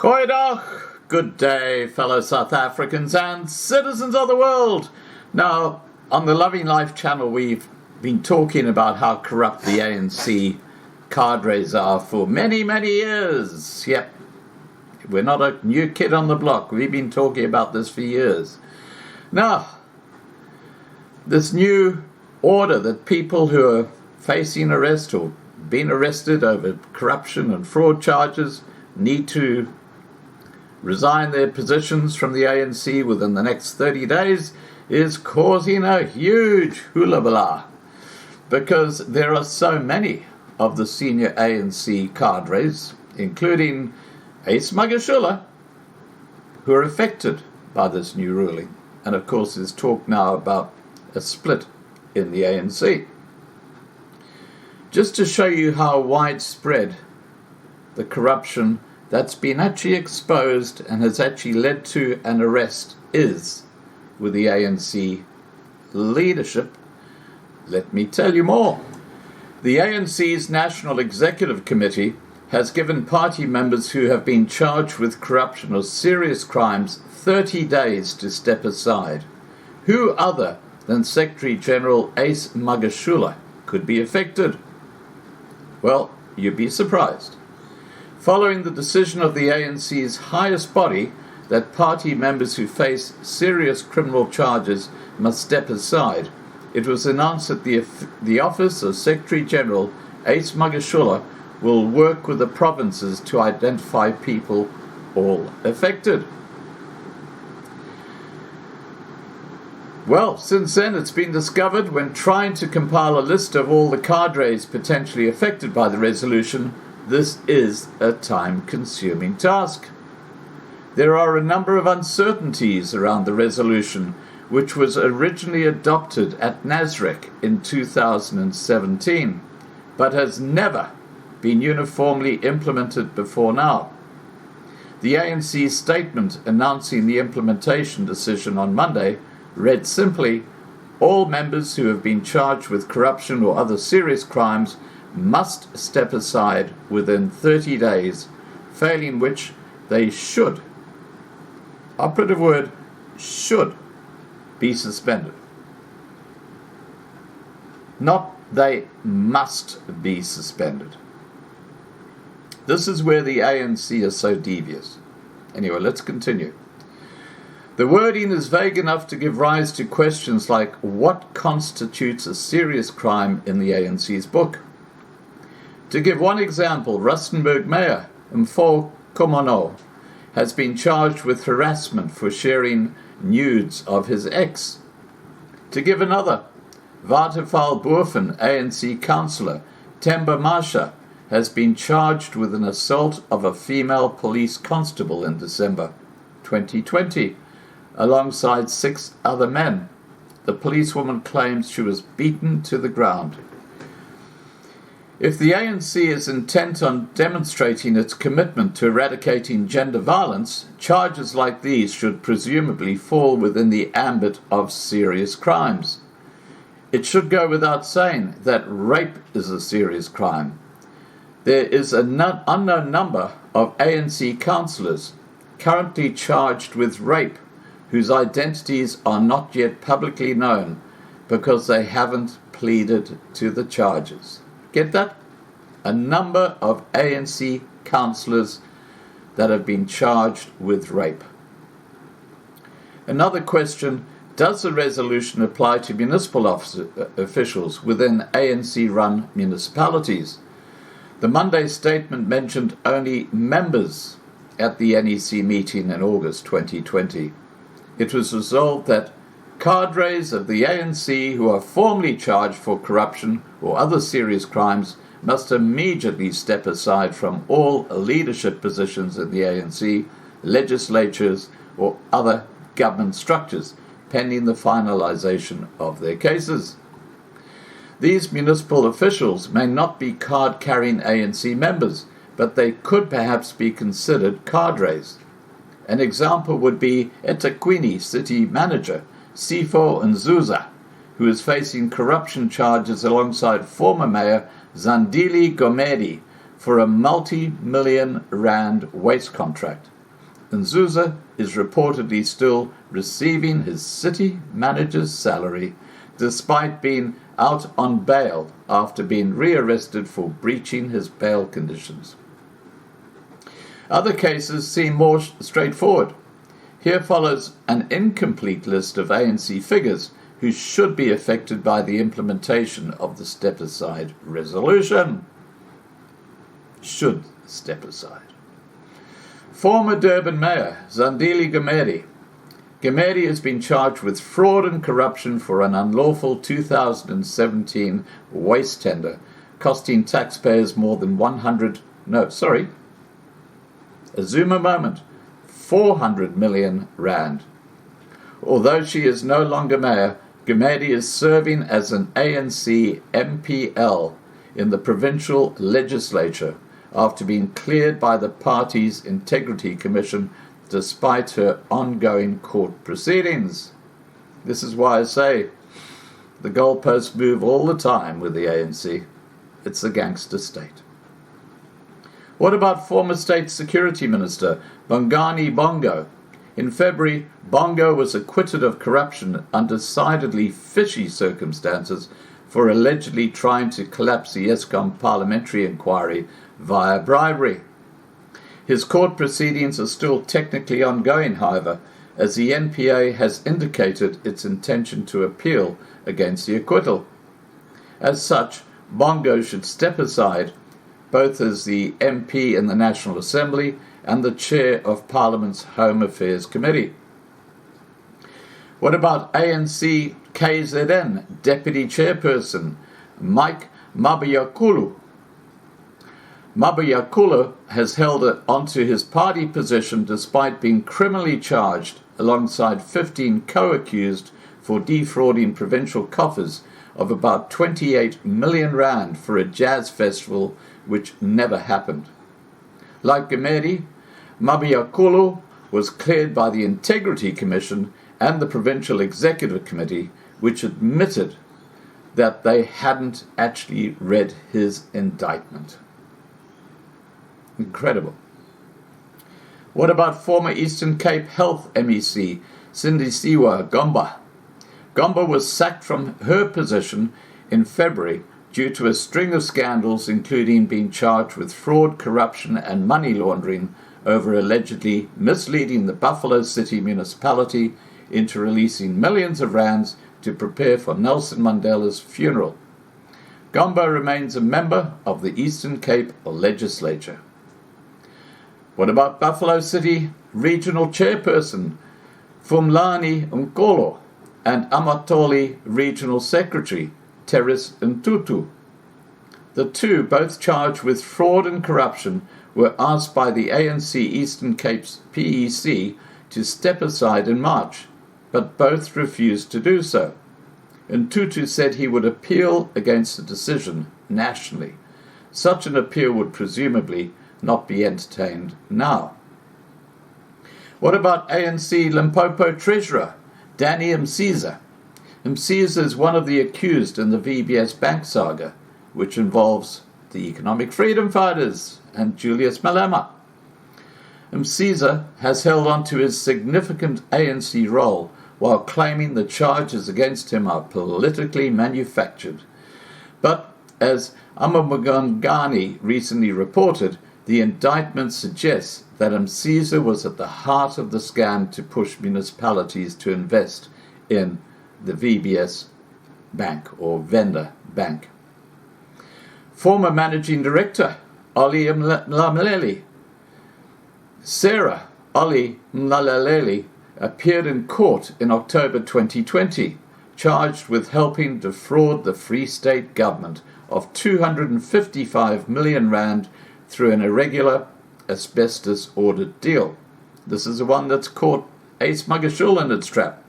Goeiedag, good day, fellow South Africans and citizens of the world. Now, on the Loving Life channel, we've been talking about how corrupt the ANC cadres are for many, many years. Yep, we're not a new kid on the block. We've been talking about this for years. Now, this new order that people who are facing arrest or being arrested over corruption and fraud charges need to resign their positions from the ANC within the next 30 days is causing a huge hula-bala, because there are so many of the senior ANC cadres, including Ace Magashula, who are affected by this new ruling. And of course there's talk now about a split in the ANC. Just to show you how widespread the corruption that's been actually exposed and has actually led to an arrest is with the ANC leadership, let me tell you more. The ANC's National Executive Committee has given party members who have been charged with corruption or serious crimes 30 days to step aside. Who other than Secretary General Ace Magashula could be affected? Well, you'd be surprised. Following the decision of the ANC's highest body that party members who face serious criminal charges must step aside, it was announced that the Office of Secretary General Ace Magashula will work with the provinces to identify people all affected. Well, since then it's been discovered when trying to compile a list of all the cadres potentially affected by the resolution, this is a time-consuming task. There are a number of uncertainties around the resolution, which was originally adopted at Nasrec in 2017, but has never been uniformly implemented before now. The ANC's statement announcing the implementation decision on Monday read simply, "All members who have been charged with corruption or other serious crimes must step aside within 30 days, failing which they should," operative word, should, be suspended. Not they must be suspended. This is where the ANC is so devious. Anyway, let's continue. The wording is vague enough to give rise to questions like what constitutes a serious crime in the ANC's book. To give one example, Rustenburg Mayor Mfo Komono has been charged with harassment for sharing nudes of his ex. To give another, Waterval Boerfen ANC councillor Themba Masha has been charged with an assault of a female police constable in December 2020, alongside 6 other men. The policewoman claims she was beaten to the ground. If the ANC is intent on demonstrating its commitment to eradicating gender violence, charges like these should presumably fall within the ambit of serious crimes. It should go without saying that rape is a serious crime. There is an unknown number of ANC councillors currently charged with rape whose identities are not yet publicly known because they haven't pleaded to the charges. Get that? A number of ANC councillors that have been charged with rape. Another question, does the resolution apply to municipal officials within ANC-run municipalities? The Monday statement mentioned only members at the NEC meeting in August 2020. It was resolved that cadres of the ANC who are formally charged for corruption or other serious crimes must immediately step aside from all leadership positions in the ANC, legislatures, or other government structures, pending the finalization of their cases. These municipal officials may not be card-carrying ANC members, but they could perhaps be considered cadres. An example would be eThekwini City Manager Sifo Nzuza, who is facing corruption charges alongside former Mayor Zandile Gomedi for a multi-million rand waste contract. Nzuza is reportedly still receiving his city manager's salary despite being out on bail after being rearrested for breaching his bail conditions. Other cases seem more straightforward. Here follows an incomplete list of ANC figures who should be affected by the implementation of the step-aside resolution. Should step aside. Former Durban Mayor Zandile Gumede. Gumede has been charged with fraud and corruption for an unlawful 2017 waste tender, costing taxpayers more than 400 million rand. Although she is no longer mayor, Gumede is serving as an ANC MPL in the provincial legislature after being cleared by the party's Integrity Commission despite her ongoing court proceedings. This is why I say the goalposts move all the time with the ANC. It's a gangster state. What about former State Security Minister Bongani Bongo? In February, Bongo was acquitted of corruption under decidedly fishy circumstances for allegedly trying to collapse the ESCOM parliamentary inquiry via bribery. His court proceedings are still technically ongoing, however, as the NPA has indicated its intention to appeal against the acquittal. As such, Bongo should step aside, both as the MP in the National Assembly and the chair of Parliament's Home Affairs Committee. What about ANC KZN Deputy Chairperson Mike Mabayakulu? Mabayakulu has held onto his party position despite being criminally charged alongside 15 co-accused for defrauding provincial coffers of about 28 million rand for a jazz festival which never happened. Like Gumede, Mabayakulu was cleared by the Integrity Commission and the Provincial Executive Committee, which admitted that they hadn't actually read his indictment. Incredible. What about former Eastern Cape Health MEC Sindisiwa Gomba? Gomba was sacked from her position in February due to a string of scandals, including being charged with fraud, corruption and money laundering over allegedly misleading the Buffalo City municipality into releasing millions of rands to prepare for Nelson Mandela's funeral. Gomba remains a member of the Eastern Cape Legislature. What about Buffalo City Regional Chairperson Phumlani Nkolo and Amatoli Regional Secretary Teres Ntutu? The two, both charged with fraud and corruption, were asked by the ANC Eastern Cape's PEC to step aside in March, but both refused to do so. Ntutu said he would appeal against the decision nationally. Such an appeal would presumably not be entertained now. What about ANC Limpopo Treasurer Danny Msiza? Msiza is one of the accused in the VBS Bank saga, which involves the Economic Freedom Fighters and Julius Malema. Msiza has held on to his significant ANC role while claiming the charges against him are politically manufactured. But as Amamugangani recently reported, the indictment suggests that Msiza was at the heart of the scam to push municipalities to invest in the VBS Bank or vendor bank. Former Managing Director Oli Mlaleli. Sarah Oli Mlaleli appeared in court in October 2020, charged with helping defraud the Free State government of 255 million rand through an irregular asbestos audit deal. This is the one that's caught Ace Magashul in its trap.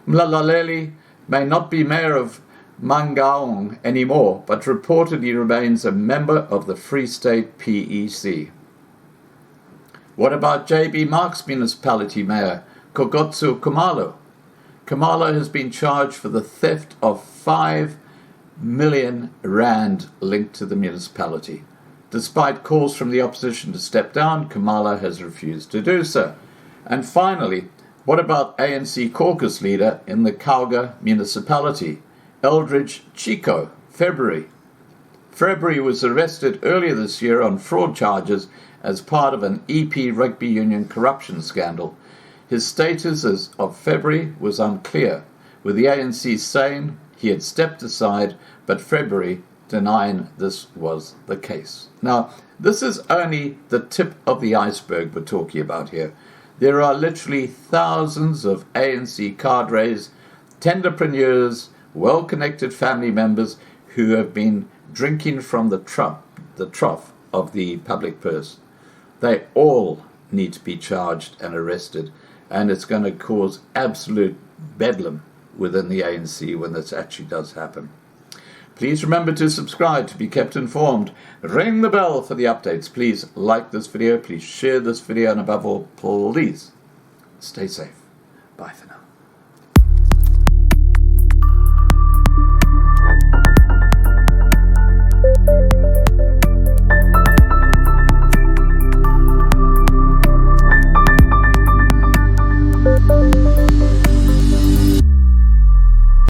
Mlaleli may not be mayor of Mangaung anymore, but reportedly remains a member of the Free State PEC. What about JB Marks Municipality Mayor Kogotsu Khumalo? Khumalo has been charged for the theft of 5 million rand linked to the municipality, Despite calls from the opposition to step down, Kamala has refused to do so. And finally, what about ANC caucus leader in the Kauga municipality, Eldridge Chico, February? February was arrested earlier this year on fraud charges as part of an EP rugby union corruption scandal. His status as of February was unclear, with the ANC saying he had stepped aside, but February denying this was the case. Now, this is only the tip of the iceberg we're talking about here. There are literally thousands of ANC cadres, tenderpreneurs, well-connected family members who have been drinking from the trough of the public purse. They all need to be charged and arrested, and it's going to cause absolute bedlam within the ANC when this actually does happen. Please remember to subscribe to be kept informed. Ring the bell for the updates. Please like this video. Please share this video. And above all, please stay safe. Bye for now.